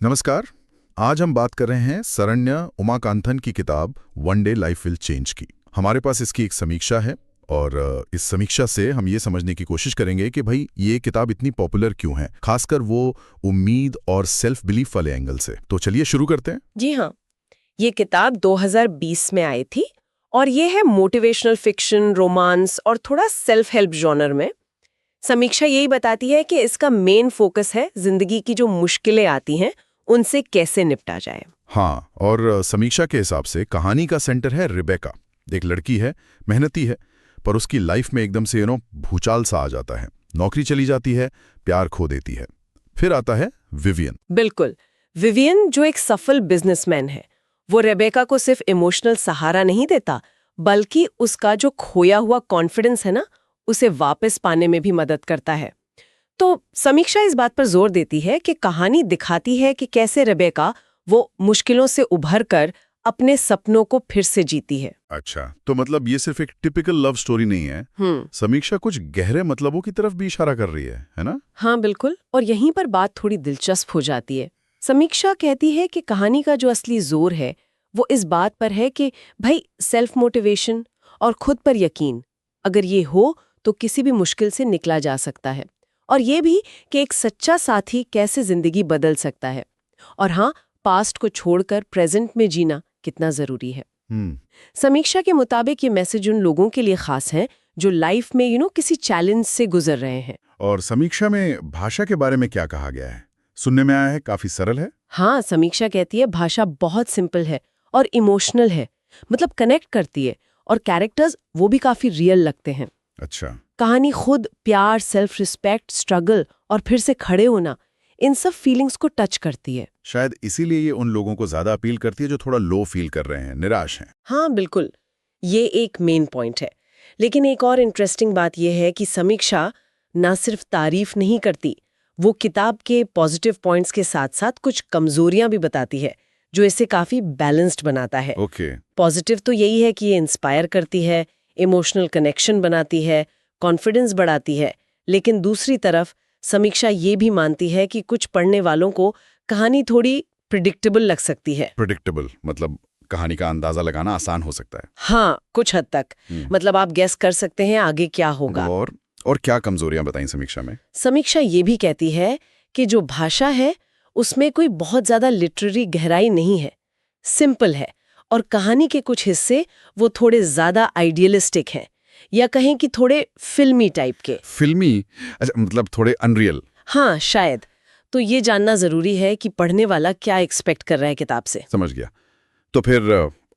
नमस्कार। आज हम बात कर रहे हैं सरण्य उमाकांथन की किताब one day life will change की। हमारे पास इसकी एक समीक्षा है और इस समीक्षा से हम ये समझने की कोशिश करेंगे कि भाई ये किताब इतनी पॉपुलर क्यों है, खासकर वो उम्मीद और सेल्फ बिलीफ वाले एंगल से। तो चलिए शुरू करते हैं। जी हाँ, ये किताब 2020 में आई थी और ये है मोटिवेशनल फिक्शन, रोमांस और थोड़ा सेल्फ हेल्प जॉनर में। समीक्षा यही बताती है कि इसका मेन फोकस है जिंदगी की जो मुश्किलें आती हैं उनसे कैसे निपटा जाए। हाँ, और समीक्षा के हिसाब से कहानी का सेंटर है रिबेका। एक लड़की है, मेहनती है, पर उसकी लाइफ में एकदम से भूचाल सा आ जाता है। नौकरी चली जाती है, प्यार खो देती है। फिर आता है विवियन। बिल्कुल, विवियन जो एक सफल बिजनेसमैन है, वो रेबेका को सिर्फ इमोशनल सहारा नहीं देता, बल्कि उसका जो खोया हुआ कॉन्फिडेंस है ना, उसे वापस पाने में भी मदद करता है। तो समीक्षा इस बात पर जोर देती है कि कहानी दिखाती है कि कैसे रेबेका वो मुश्किलों से उभर कर अपने सपनों को फिर से जीती है। अच्छा, तो मतलब ये सिर्फ एक टिपिकल लव स्टोरी नहीं है। समीक्षा कुछ गहरे मतलबों की तरफ भी इशारा कर रही है ना? हाँ बिल्कुल, और यहीं पर बात थोड़ी दिलचस्प हो जाती है। समीक्षा कहती है कि कहानी का जो असली जोर है वो इस बात पर है कि भाई सेल्फ मोटिवेशन और खुद पर यकीन, अगर ये हो तो किसी भी मुश्किल से निकला जा सकता है। और ये भी कि एक सच्चा साथी कैसे जिंदगी बदल सकता है। और हाँ, पास्ट को छोड़कर प्रेजेंट में जीना कितना जरूरी है। समीक्षा के मुताबिक ये मैसेज उन लोगों के लिए खास है जो लाइफ में किसी चैलेंज से गुजर रहे हैं। और समीक्षा में भाषा के बारे में क्या कहा गया है? सुनने में आया है काफी सरल है। हाँ, समीक्षा कहती है भाषा बहुत सिंपल है और इमोशनल है, मतलब कनेक्ट करती है, और कैरेक्टर्स वो भी काफी रियल लगते हैं। अच्छा। कहानी खुद प्यार, सेल्फ रिस्पेक्ट, स्ट्रगल और फिर से खड़े होना, इन सब फीलिंग्स को टच करती है। शायद इसीलिए ये उन लोगों को ज्यादा अपील करती है जो थोड़ा लो फील कर रहे हैं, निराश हैं। हाँ बिल्कुल, ये एक मेन पॉइंट है। लेकिन एक और इंटरेस्टिंग बात यह है कि समीक्षा ना सिर्फ तारीफ नहीं करती, वो किताब के पॉजिटिव पॉइंट्स के साथ साथ कुछ कमजोरियां भी बताती है, जो इसे काफी बैलेंस्ड बनाता है। ओके। पॉजिटिव तो यही है कि ये इंस्पायर करती है, इमोशनल कनेक्शन बनाती है, कॉन्फिडेंस बढ़ाती है। लेकिन दूसरी तरफ समीक्षा ये भी मानती है कि कुछ पढ़ने वालों को कहानी थोड़ी प्रिडिक्टेबल लग सकती है। प्रेडिक्टेबल मतलब कहानी का अंदाजा लगाना आसान हो सकता है। हाँ, कुछ हद तक। मतलब आप गेस कर सकते हैं आगे क्या होगा। और क्या कमजोरियां बताई समीक्षा में? समीक्षा ये भी कहती है कि जो भाषा है उसमें कोई बहुत ज्यादा लिटरेरी गहराई नहीं है, सिंपल है, और कहानी के कुछ हिस्से वो थोड़े ज्यादा आइडियलिस्टिक हैं, या कहें कि थोड़े फिल्मी टाइप के। फिल्मी? अच्छा, मतलब थोड़े अनरियल। हाँ शायद। तो ये जानना जरूरी है कि पढ़ने वाला क्या एक्सपेक्ट कर रहा है किताब से। समझ गया। तो फिर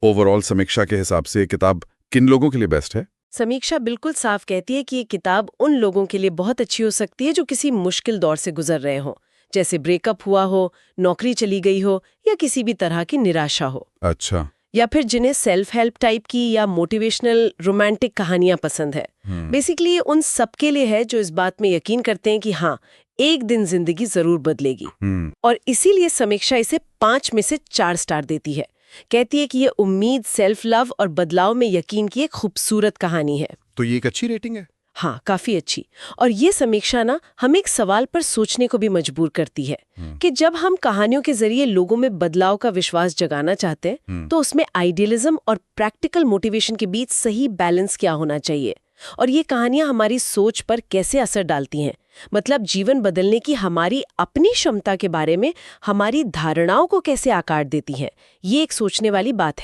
ओवरऑल समीक्षा के हिसाब से किताब किन लोगों के लिए बेस्ट है? समीक्षा बिल्कुल साफ कहती है कि ये किताब उन लोगों के लिए बहुत अच्छी हो सकती है जो किसी मुश्किल दौर से गुजर रहे हो, जैसे ब्रेकअप हुआ हो, नौकरी चली गई हो, या किसी भी तरह की निराशा हो। अच्छा। या फिर जिन्हें सेल्फ हेल्प टाइप की या मोटिवेशनल रोमांटिक कहानियां पसंद है। बेसिकली ये उन सबके लिए है जो इस बात में यकीन करते हैं कि हाँ, एक दिन जिंदगी जरूर बदलेगी। और इसीलिए समीक्षा इसे 5 में से 4 स्टार देती है। कहती है कि ये उम्मीद, सेल्फ लव और बदलाव में यकीन की एक खूबसूरत कहानी है। तो ये एक अच्छी रेटिंग है। हाँ, काफी अच्छी। और ये समीक्षा ना हमें एक सवाल पर सोचने को भी मजबूर करती है कि जब हम कहानियों के जरिए लोगों में बदलाव का विश्वास जगाना चाहते हैं, तो उसमें आइडियलिज्म और प्रैक्टिकल मोटिवेशन के बीच सही बैलेंस क्या होना चाहिए, और ये कहानियां हमारी सोच पर कैसे असर डालती हैं, मतलब जीवन बदलने की हमारी अपनी क्षमता के बारे में हमारी धारणाओं को कैसे आकार देती हैं। ये एक सोचने वाली बात है।